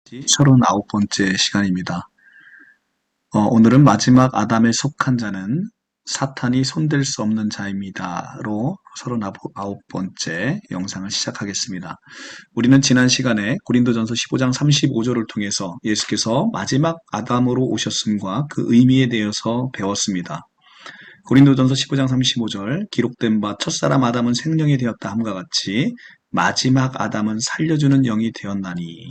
39번째 시간입니다. 오늘은 마지막 아담에 속한 자는 사탄이 손댈 수 없는 자입니다로 39번째 영상을 시작하겠습니다. 우리는 지난 시간에 고린도전서 15장 35절을 통해서 예수께서 마지막 아담으로 오셨음과 그 의미에 대해서 배웠습니다. 고린도전서 15장 35절 기록된 바 첫사람 아담은 생명이 되었다 함과 같이 마지막 아담은 살려주는 영이 되었나니,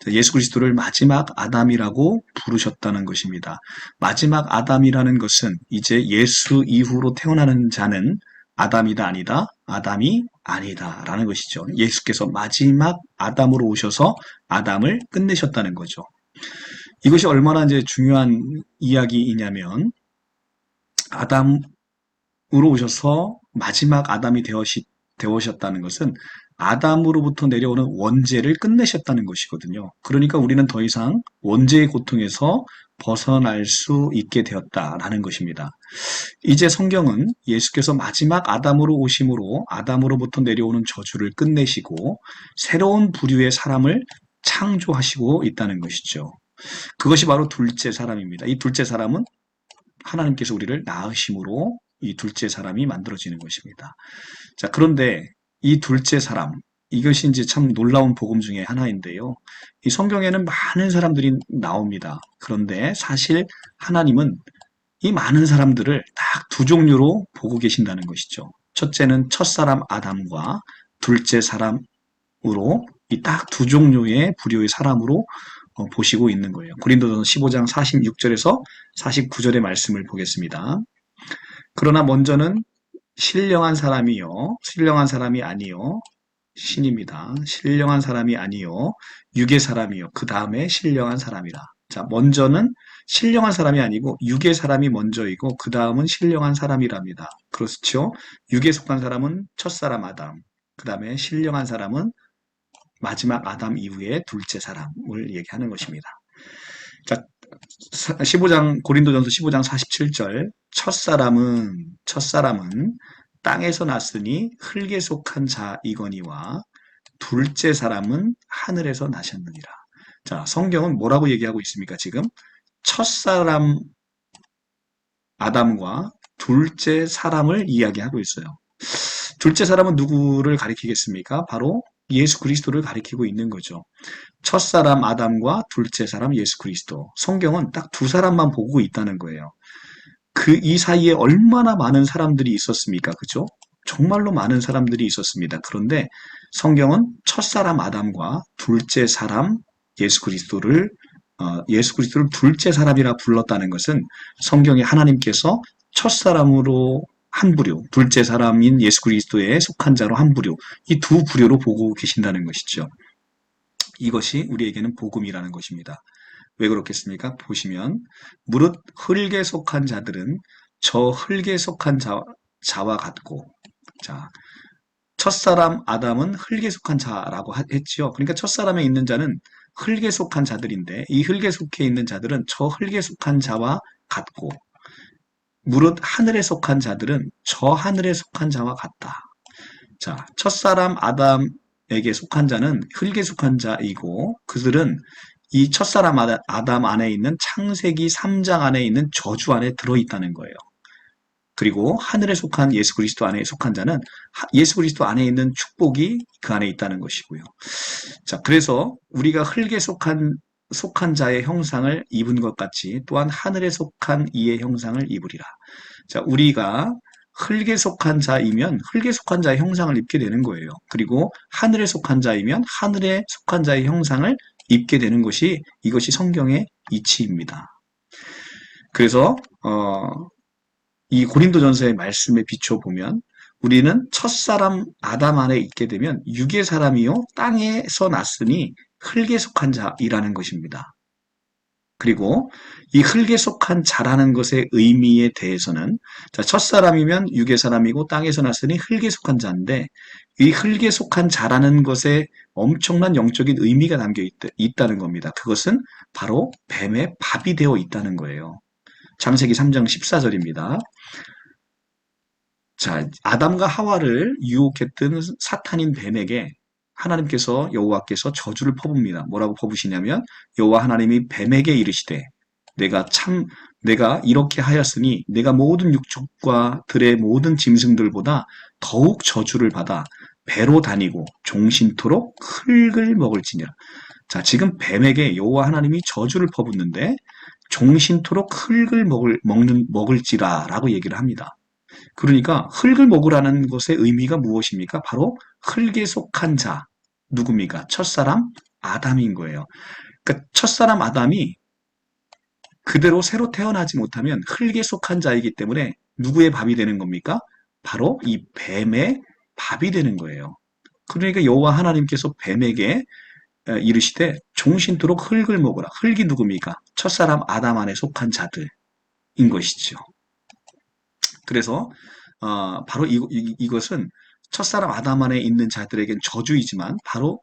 예수 그리스도를 마지막 아담이라고 부르셨다는 것입니다. 마지막 아담이라는 것은 이제 예수 이후로 태어나는 자는 아담이다 아니다, 아담이 아니다 라는 것이죠. 예수께서 마지막 아담으로 오셔서 아담을 끝내셨다는 거죠. 이것이 얼마나 이제 중요한 이야기이냐면, 아담으로 오셔서 마지막 아담이 되어셨다는 것은 아담으로부터 내려오는 원죄를 끝내셨다는 것이거든요. 그러니까 우리는 더 이상 원죄의 고통에서 벗어날 수 있게 되었다라는 것입니다. 이제 성경은 예수께서 마지막 아담으로 오심으로 아담으로부터 내려오는 저주를 끝내시고 새로운 부류의 사람을 창조하시고 있다는 것이죠. 그것이 바로 둘째 사람입니다. 이 둘째 사람은 하나님께서 우리를 낳으심으로 이 둘째 사람이 만들어지는 것입니다. 자, 그런데 이 둘째 사람, 이것이 이제 참 놀라운 복음 중에 하나인데요. 이 성경에는 많은 사람들이 나옵니다. 그런데 사실 하나님은 이 많은 사람들을 딱 두 종류로 보고 계신다는 것이죠. 첫째는 첫사람 아담과 둘째 사람으로 이 딱 두 종류의 부류의 사람으로 보시고 있는 거예요. 고린도전서 15장 46절에서 49절의 말씀을 보겠습니다. 그러나 먼저는 신령한 사람이요, 신령한 사람이 아니요, 신입니다. 신령한 사람이 아니요, 육의 사람이요, 그 다음에 신령한 사람이라. 자, 먼저는 신령한 사람이 아니고 육의 사람이 먼저이고 그 다음은 신령한 사람이랍니다. 그렇죠? 육에 속한 사람은 첫사람 아담, 그 다음에 신령한 사람은 마지막 아담 이후에 둘째 사람을 얘기하는 것입니다. 자, 15장 고린도전서 15장 47절 첫사람은 땅에서 났으니 흙에 속한 자이거니와 둘째 사람은 하늘에서 나셨느니라. 자, 성경은 뭐라고 얘기하고 있습니까? 지금 첫사람 아담과 둘째 사람을 이야기하고 있어요. 둘째 사람은 누구를 가리키겠습니까? 바로 예수 그리스도를 가리키고 있는 거죠. 첫사람 아담과 둘째 사람 예수 그리스도. 성경은 딱 두 사람만 보고 있다는 거예요. 이 사이에 얼마나 많은 사람들이 있었습니까? 그죠? 정말로 많은 사람들이 있었습니다. 그런데 성경은 첫사람 아담과 둘째 사람 예수 그리스도를 둘째 사람이라 불렀다는 것은 성경에 하나님께서 첫사람으로 한 부류, 둘째 사람인 예수 그리스도에 속한 자로 한 부류, 이 두 부류로 보고 계신다는 것이죠. 이것이 우리에게는 복음이라는 것입니다. 왜 그렇겠습니까? 보시면 무릇 흙에 속한 자들은 저 흙에 속한 자와 같고, 자, 첫사람 아담은 흙에 속한 자라고 했지요. 그러니까 첫사람에 있는 자는 흙에 속한 자들인데 이 흙에 속해 있는 자들은 저 흙에 속한 자와 같고, 무릇 하늘에 속한 자들은 저 하늘에 속한 자와 같다. 자, 첫사람 아담에게 속한 자는 흙에 속한 자이고 그들은 이 첫사람 아담 안에 있는 창세기 3장 안에 있는 저주 안에 들어있다는 거예요. 그리고 하늘에 속한 예수 그리스도 안에 속한 자는 예수 그리스도 안에 있는 축복이 그 안에 있다는 것이고요. 자, 그래서 우리가 흙에 속한 자의 형상을 입은 것 같이 또한 하늘에 속한 이의 형상을 입으리라. 자, 우리가 흙에 속한 자이면 흙에 속한 자의 형상을 입게 되는 거예요. 그리고 하늘에 속한 자이면 하늘에 속한 자의 형상을 입게 되는 것이 이것이 성경의 이치입니다. 그래서 이 고린도전서의 말씀에 비춰보면 우리는 첫사람 아담 안에 있게 되면 육의 사람이요 땅에서 났으니 흙에 속한 자이라는 것입니다. 그리고 이 흙에 속한 자라는 것의 의미에 대해서는, 자, 첫사람이면 육의 사람이고 땅에서 났으니 흙에 속한 자인데 이 흙에 속한 자라는 것에 엄청난 영적인 의미가 담겨 있다는 겁니다. 그것은 바로 뱀의 밥이 되어 있다는 거예요. 창세기 3장 14절입니다. 자, 아담과 하와를 유혹했던 사탄인 뱀에게 하나님께서 여호와께서 저주를 퍼붓니다. 뭐라고 퍼부시냐면 여호와 하나님이 뱀에게 이르시되 내가 이렇게 하였으니 내가 모든 육족과 들의 모든 짐승들보다 더욱 저주를 받아 배로 다니고 종신토록 흙을 먹을지니라. 자, 지금 뱀에게 여호와 하나님이 저주를 퍼붓는데 종신토록 흙을 먹을지라라고 얘기를 합니다. 그러니까 흙을 먹으라는 것의 의미가 무엇입니까? 바로 흙에 속한 자, 누굽니까? 첫사람 아담인 거예요. 그러니까 첫사람 아담이 그대로 새로 태어나지 못하면 흙에 속한 자이기 때문에 누구의 밥이 되는 겁니까? 바로 이 뱀의 밥이 되는 거예요. 그러니까 여호와 하나님께서 뱀에게 이르시되 종신토록 흙을 먹으라. 흙이 누굽니까? 첫사람 아담 안에 속한 자들인 것이죠. 그래서 바로 이것은 첫사람 아담 안에 있는 자들에겐 저주이지만 바로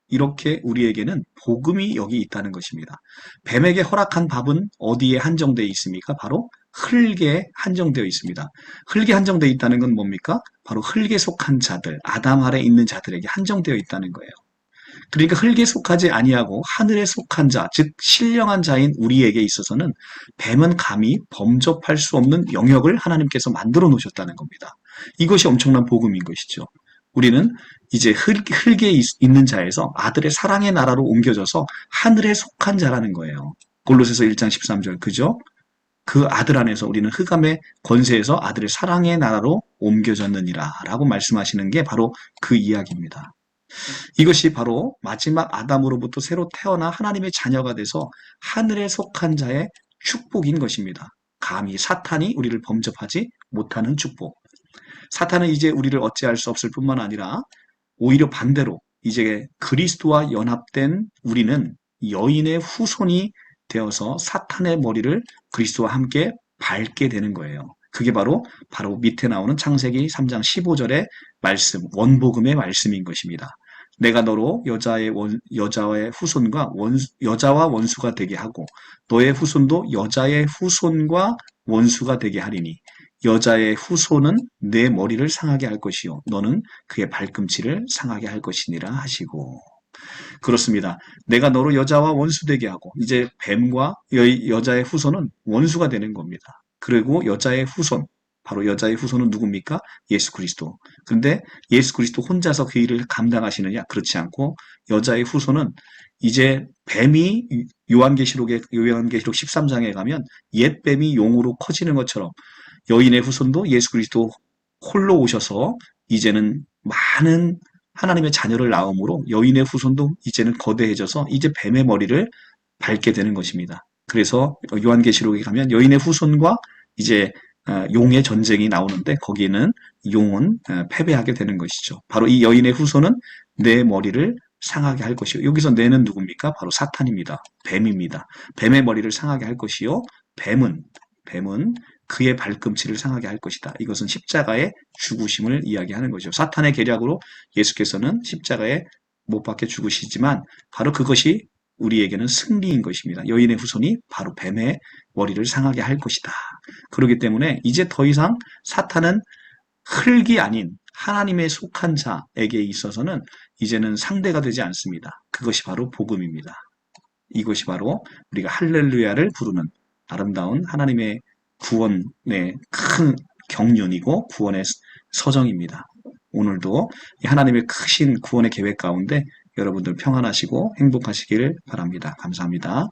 이렇게 우리에게는 복음이 여기 있다는 것입니다. 뱀에게 허락한 밥은 어디에 한정되어 있습니까? 바로 흙에 한정되어 있습니다. 흙에 한정되어 있다는 건 뭡니까? 바로 흙에 속한 자들, 아담 아래 있는 자들에게 한정되어 있다는 거예요. 그러니까 흙에 속하지 아니하고 하늘에 속한 자, 즉 신령한 자인 우리에게 있어서는 뱀은 감히 범접할 수 없는 영역을 하나님께서 만들어 놓으셨다는 겁니다. 이것이 엄청난 복음인 것이죠. 우리는 이제 흙에 있는 자에서 아들의 사랑의 나라로 옮겨져서 하늘에 속한 자라는 거예요. 골로새서 1장 13절 그죠? 그 아들 안에서 우리는 흑암의 권세에서 아들의 사랑의 나라로 옮겨졌느니라 라고 말씀하시는 게 바로 그 이야기입니다. 이것이 바로 마지막 아담으로부터 새로 태어나 하나님의 자녀가 돼서 하늘에 속한 자의 축복인 것입니다. 감히 사탄이 우리를 범접하지 못하는 축복. 사탄은 이제 우리를 어찌할 수 없을 뿐만 아니라 오히려 반대로 이제 그리스도와 연합된 우리는 여인의 후손이 되어서 사탄의 머리를 그리스도와 함께 밟게 되는 거예요. 그게 바로 밑에 나오는 창세기 3장 15절의 말씀, 원복음의 말씀인 것입니다. 내가 너로 여자의 후손과 여자와 원수가 되게 하고 너의 후손도 여자의 후손과 원수가 되게 하리니 여자의 후손은 내 머리를 상하게 할 것이요 너는 그의 발꿈치를 상하게 할 것이니라 하시고 그렇습니다. 내가 너로 여자와 원수 되게 하고 이제 뱀과 여자의 후손은 원수가 되는 겁니다. 그리고 여자의 후손 바로 여자의 후손은 누굽니까? 예수 그리스도. 그런데 예수 그리스도 혼자서 그 일을 감당하시느냐? 그렇지 않고 여자의 후손은 이제 뱀이 요한계시록 13장에 가면 옛 뱀이 용으로 커지는 것처럼 여인의 후손도 예수 그리스도 홀로 오셔서 이제는 많은 하나님의 자녀를 낳음으로 여인의 후손도 이제는 거대해져서 이제 뱀의 머리를 밟게 되는 것입니다. 그래서 요한계시록에 가면 여인의 후손과 이제 용의 전쟁이 나오는데 거기에는 용은 패배하게 되는 것이죠. 바로 이 여인의 후손은 내 머리를 상하게 할 것이요. 여기서 내는 누굽니까? 바로 사탄입니다. 뱀입니다. 뱀의 머리를 상하게 할 것이요. 뱀은 그의 발꿈치를 상하게 할 것이다. 이것은 십자가의 죽으심을 이야기하는 거죠. 사탄의 계략으로 예수께서는 십자가에 못 박혀 죽으시지만 바로 그것이 우리에게는 승리인 것입니다. 여인의 후손이 바로 뱀의 머리를 상하게 할 것이다. 그렇기 때문에 이제 더 이상 사탄은 흙이 아닌 하나님의 속한 자에게 있어서는 이제는 상대가 되지 않습니다. 그것이 바로 복음입니다. 이것이 바로 우리가 할렐루야를 부르는 아름다운 하나님의 구원의 큰 경륜이고 구원의 서정입니다. 오늘도 하나님의 크신 구원의 계획 가운데 여러분들 평안하시고 행복하시기를 바랍니다. 감사합니다.